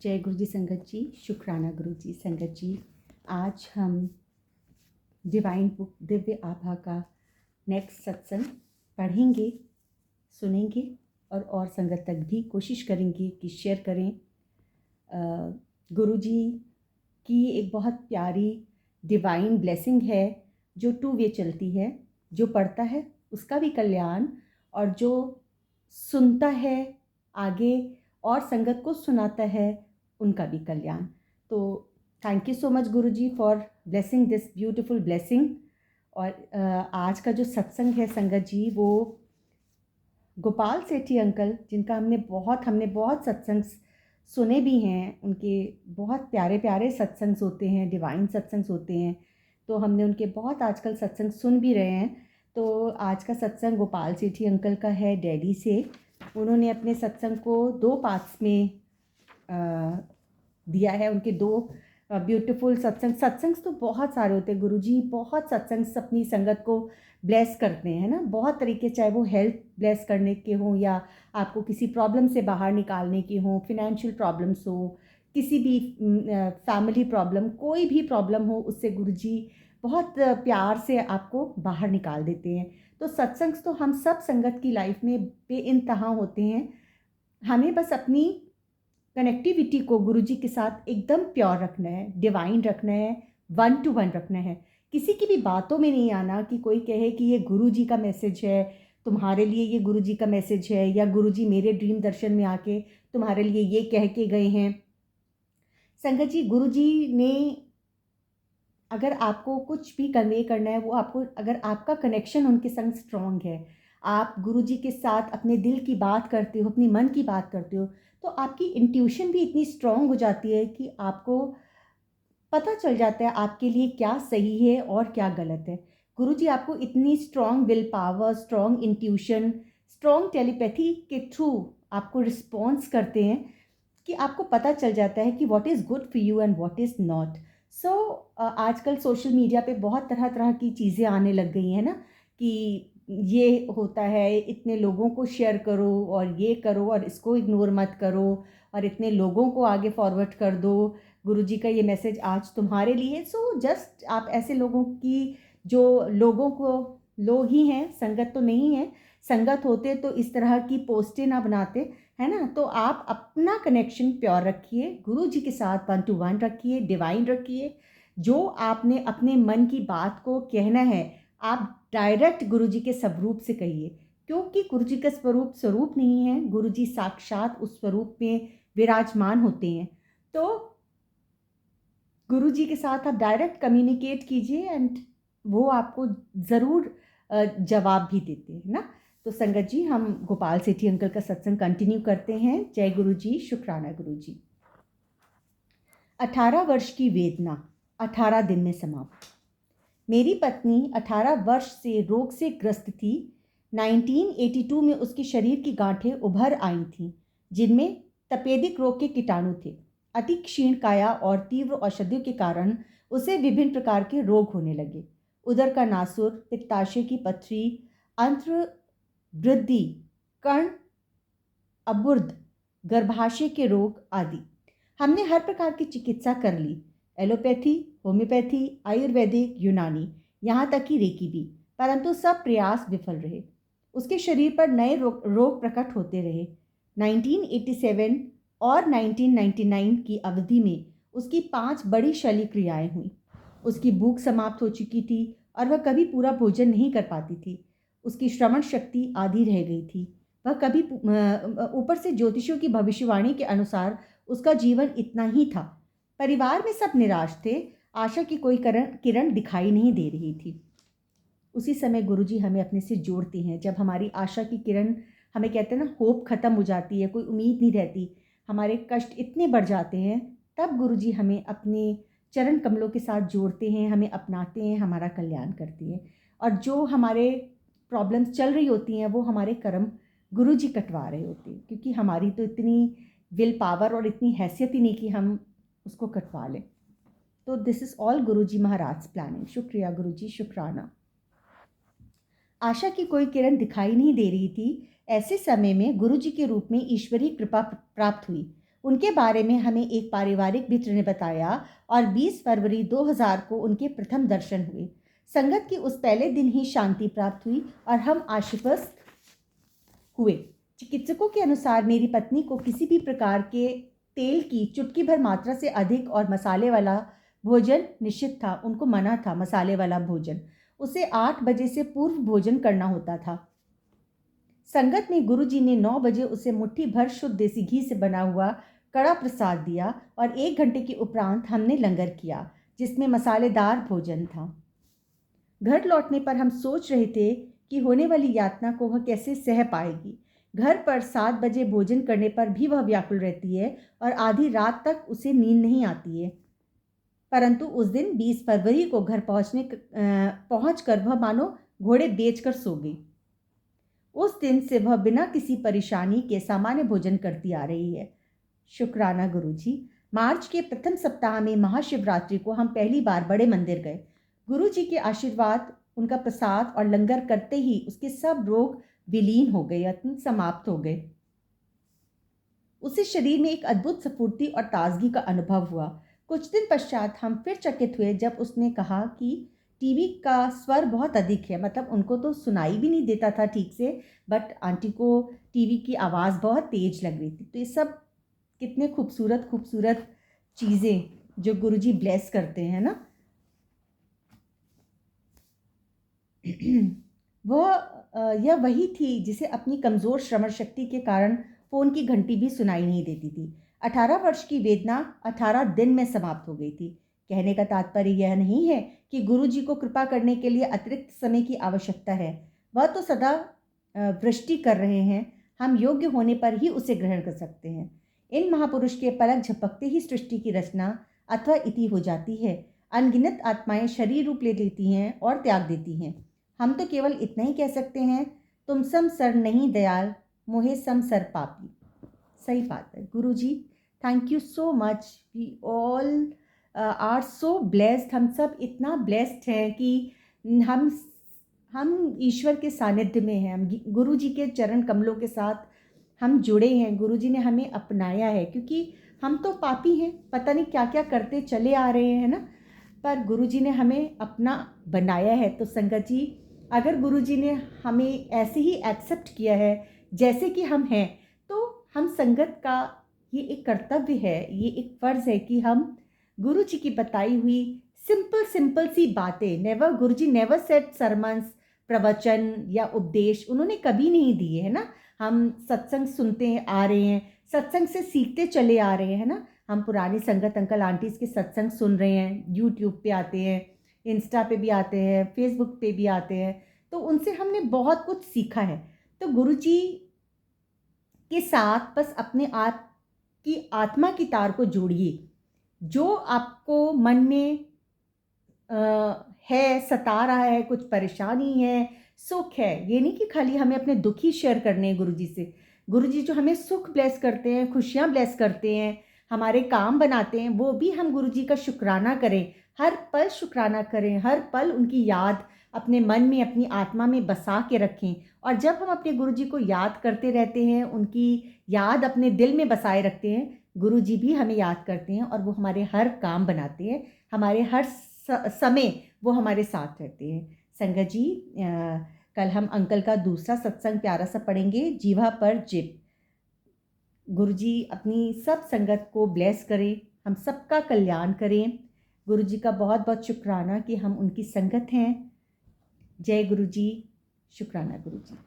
जय गुरु जी संगत जी, शुक्राना गुरु जी संगत जी। आज हम डिवाइन बुक दिव्य आभा का नेक्स्ट सत्संग पढ़ेंगे, सुनेंगे और संगत तक भी कोशिश करेंगे कि शेयर करें। गुरु जी की एक बहुत प्यारी डिवाइन ब्लेसिंग है जो टू वे चलती है। जो पढ़ता है उसका भी कल्याण और जो सुनता है आगे और संगत को सुनाता है उनका भी कल्याण। तो thank you so much guru ji for blessing this beautiful blessing. और आज का जो सत्संग है संगत जी, वो गोपाल सेठी अंकल जिनका हमने बहुत सत्संग सुने भी हैं। उनके बहुत प्यारे प्यारे सत्संग होते हैं, डिवाइन सत्संग होते हैं। तो हमने उनके बहुत आजकल सत्संग सुन भी रहे हैं। तो आज का सत्संग गोपाल सेठी अंकल का है दिल्ली से। उन्होंने अपने सत्संग को 2 पार्ट्स में दिया है। उनके 2 ब्यूटीफुल सत्संग तो बहुत सारे होते हैं गुरुजी। बहुत सत्संग अपनी संगत को ब्लेस करते हैं ना, बहुत तरीके, चाहे वो हेल्थ ब्लेस करने के हों या आपको किसी प्रॉब्लम से बाहर निकालने की हों, फिनेंशियल प्रॉब्लम्स हो, किसी भी फैमिली प्रॉब्लम, कोई भी प्रॉब्लम हो, उससे गुरुजी बहुत प्यार से आपको बाहर निकाल देते हैं। तो सत्संग तो हम सब संगत की लाइफ में बेइंतहा होते हैं। हमें बस अपनी कनेक्टिविटी को गुरुजी के साथ एकदम प्योर रखना है, डिवाइन रखना है, 1 to 1 रखना है। किसी की भी बातों में नहीं आना कि कोई कहे कि ये गुरुजी का मैसेज है, तुम्हारे लिए ये गुरुजी का मैसेज है, या गुरुजी मेरे ड्रीम दर्शन में आके तुम्हारे लिए ये कह के गए हैं। संगत जी, गुरुजी ने अगर आपको कुछ भी कन्वे करना है, वो आपको, अगर आपका कनेक्शन उनके संग स्ट्रॉन्ग है, आप गुरुजी के साथ अपने दिल की बात करते हो, अपनी मन की बात करते हो, तो आपकी इंट्यूशन भी इतनी स्ट्रॉन्ग हो जाती है कि आपको पता चल जाता है आपके लिए क्या सही है और क्या गलत है। गुरुजी आपको इतनी strong will power, strong intuition, strong telepathy के थ्रू आपको रिस्पॉन्स करते हैं कि आपको पता चल जाता है कि what is good for you and what is not. So आजकल सोशल मीडिया पे बहुत तरह तरह की चीज़ें आने लग गई हैं ना, कि ये होता है, इतने लोगों को शेयर करो और ये करो और इसको इग्नोर मत करो और इतने लोगों को आगे फॉरवर्ड कर दो, गुरुजी का ये मैसेज आज तुम्हारे लिए। सो जस्ट आप ऐसे लोगों की, जो लोगों को लोग ही हैं, संगत तो नहीं है, संगत होते तो इस तरह की पोस्टें ना बनाते, है ना। तो आप अपना कनेक्शन प्योर रखिए, गुरु जी के साथ 1 to 1 रखिए, डिवाइन रखिए। जो आपने अपने मन की बात को कहना है, आप डायरेक्ट गुरु जी के स्वरूप से कहिए, क्योंकि गुरु जी का स्वरूप नहीं है, गुरु जी साक्षात उस स्वरूप में विराजमान होते हैं। तो गुरु जी के साथ आप डायरेक्ट कम्युनिकेट कीजिए एंड वो आपको ज़रूर जवाब भी देते हैं ना। तो संगत जी, हम गोपाल सेठी अंकल का सत्संग कंटिन्यू करते हैं। जय गुरु जी, शुक्राना गुरु जी। 18 वर्ष की वेदना 18 दिन में समाप्त। मेरी पत्नी 18 वर्ष से रोग से ग्रस्त थी। 1982 में उसके शरीर की गांठें उभर आई थीं, जिनमें तपेदिक रोग के कीटाणु थे। अति क्षीण काया और तीव्र औषधियों के कारण उसे विभिन्न प्रकार के रोग होने लगे। उदर का नासुर, पित्ताशय की पथरी, अंत्र वृद्धि, कर्ण अबुर्द, गर्भाशय के रोग आदि। हमने हर प्रकार की चिकित्सा कर ली, एलोपैथी, होम्योपैथी, आयुर्वेदिक, यूनानी, यहाँ तक कि रेकी भी, परंतु सब प्रयास विफल रहे। उसके शरीर पर नए रोग प्रकट होते रहे। 1987 और 1999 की अवधि में उसकी 5 बड़ी शल्य क्रियाएं हुई। उसकी भूख समाप्त हो चुकी थी और वह कभी पूरा भोजन नहीं कर पाती थी। उसकी श्रवण शक्ति आधी रह गई थी। वह कभी, ऊपर से ज्योतिषियों की भविष्यवाणी के अनुसार उसका जीवन इतना ही था। परिवार में सब निराश थे। आशा की कोई किरण दिखाई नहीं दे रही थी। उसी समय गुरुजी हमें अपने से जोड़ते हैं, जब हमारी आशा की किरण, हमें कहते हैं ना, होप खत्म हो जाती है, कोई उम्मीद नहीं रहती, हमारे कष्ट इतने बढ़ जाते हैं, तब गुरुजी हमें अपने चरण कमलों के साथ जोड़ते हैं, हमें अपनाते हैं, हमारा कल्याण करते हैं। और जो हमारे प्रॉब्लम्स चल रही होती हैं वो हमारे कर्म गुरुजी कटवा रहे होते हैं, क्योंकि हमारी तो इतनी विल पावर और इतनी हैसियत ही नहीं कि हम उसको कटवा लें। तो this is all Guruji Maharaj planning. शुक्रिया गुरुजी, शुक्राना। आशा की कोई किरण दिखाई नहीं दे रही थी। ऐसे समय में गुरुजी के रूप में ईश्वरीय कृपा प्राप्त हुई। उनके बारे में हमें एक पारिवारिक मित्र ने बताया और 20 फरवरी 2000 को उनके प्रथम दर्शन हुए। संगत की उस पहले दिन ही शांति प्राप्त हुई और हम आश्वस्त हुए। चिकित्सकों के अनुसार मेरी पत्नी को किसी भी प्रकार के तेल की चुटकी भर मात्रा से अधिक और मसाले वाला भोजन निषिद्ध था। उनको मना था मसाले वाला भोजन। उसे 8 बजे से पूर्व भोजन करना होता था। संगत में गुरुजी ने 9 बजे उसे मुट्ठी भर शुद्ध देसी घी से बना हुआ कड़ा प्रसाद दिया और 1 घंटे के उपरांत हमने लंगर किया जिसमें मसालेदार भोजन था। घर लौटने पर हम सोच रहे थे कि होने वाली यातना को वह कैसे सह पाएगी। घर पर 7 बजे भोजन करने पर भी वह व्याकुल रहती है और आधी रात तक उसे नींद नहीं आती है। परंतु उस दिन 20 फरवरी को घर पहुंचकर वह मानो घोड़े बेचकर सो गई। उस दिन से वह बिना किसी परेशानी के सामान्य भोजन करती आ रही है। शुक्राना गुरुजी। मार्च के प्रथम सप्ताह में महाशिवरात्रि को हम पहली बार बड़े मंदिर गए। गुरुजी के आशीर्वाद, उनका प्रसाद और लंगर करते ही उसके सब रोग विलीन हो गए, समाप्त हो गए। उसे शरीर में एक अद्भुत स्फूर्ति और ताजगी का अनुभव हुआ। कुछ दिन पश्चात हम फिर चकित हुए जब उसने कहा कि टीवी का स्वर बहुत अधिक है। मतलब उनको तो सुनाई भी नहीं देता था ठीक से, बट आंटी को टीवी की आवाज़ बहुत तेज लग रही थी। तो ये सब कितने खूबसूरत खूबसूरत चीज़ें जो गुरुजी ब्लेस करते हैं ना। यह वही थी जिसे अपनी कमज़ोर श्रवण शक्ति के कारण फ़ोन की घंटी भी सुनाई नहीं देती थी। 18 वर्ष की वेदना 18 दिन में समाप्त हो गई थी। कहने का तात्पर्य यह नहीं है कि गुरुजी को कृपा करने के लिए अतिरिक्त समय की आवश्यकता है। वह तो सदा वृष्टि कर रहे हैं। हम योग्य होने पर ही उसे ग्रहण कर सकते हैं। इन महापुरुष के पलक झपकते ही सृष्टि की रचना अथवा इति हो जाती है। अनगिनत आत्माएं शरीर रूप ले लेती हैं और त्याग देती हैं। हम तो केवल इतना ही कह सकते हैं, तुम सम सर नहीं दयाल, मोहे सम सर पापी। सही बात है Guruji. Thank you so much. We all are so blessed. हम सब इतना ब्लेस्ड हैं कि हम ईश्वर के सानिध्य में हैं। हम गुरुजी के चरण कमलों के साथ हम जुड़े हैं। गुरुजी ने हमें अपनाया है क्योंकि हम तो पापी हैं, पता नहीं क्या क्या करते चले आ रहे हैं ना, पर गुरुजी ने हमें अपना बनाया है। तो संगत जी, अगर गुरुजी ने हमें ऐसे ही एक्सेप्ट किया है जैसे कि हम हैं, तो हम संगत का ये एक कर्तव्य है, ये एक फ़र्ज़ है कि हम गुरुजी की बताई हुई सिंपल सी बातें, गुरुजी नेवर सेड सरमन्स, प्रवचन या उपदेश उन्होंने कभी नहीं दिए, है ना। हम सत्संग सुनते आ रहे हैं, सत्संग से सीखते चले आ रहे हैं ना। हम पुरानी संगत अंकल आंटीज़ के सत्संग सुन रहे हैं, यूट्यूब पे आते हैं, इंस्टा पे भी आते हैं, फेसबुक पे भी आते हैं, तो उनसे हमने बहुत कुछ सीखा है। तो गुरुजी के साथ बस अपने आप की आत्मा की तार को जोड़िए। जो आपको मन में है, सता रहा है, कुछ परेशानी है, सुख है, ये नहीं कि खाली हमें अपने दुख ही शेयर करने हैं गुरुजी से। गुरुजी जो हमें सुख ब्लेस करते हैं, खुशियाँ ब्लेस करते हैं, हमारे काम बनाते हैं, वो भी हम गुरुजी का शुक्राना करें। हर पल शुक्राना करें, हर पल उनकी याद अपने मन में, अपनी आत्मा में बसा के रखें। और जब हम अपने गुरुजी को याद करते रहते हैं, उनकी याद अपने दिल में बसाए रखते हैं, गुरुजी भी हमें याद करते हैं और वो हमारे हर काम बनाते हैं, हमारे हर समय वो हमारे साथ रहते हैं। संगत जी, कल हम अंकल का दूसरा सत्संग प्यारा सा पढ़ेंगे, जीवा पर जिप। गुरुजी अपनी सब संगत को ब्लेस करें, हम सबका कल्याण करें। गुरुजी का बहुत बहुत शुक्राना कि हम उनकी संगत हैं। जय गुरुजी। शुक्राना गुरुजी।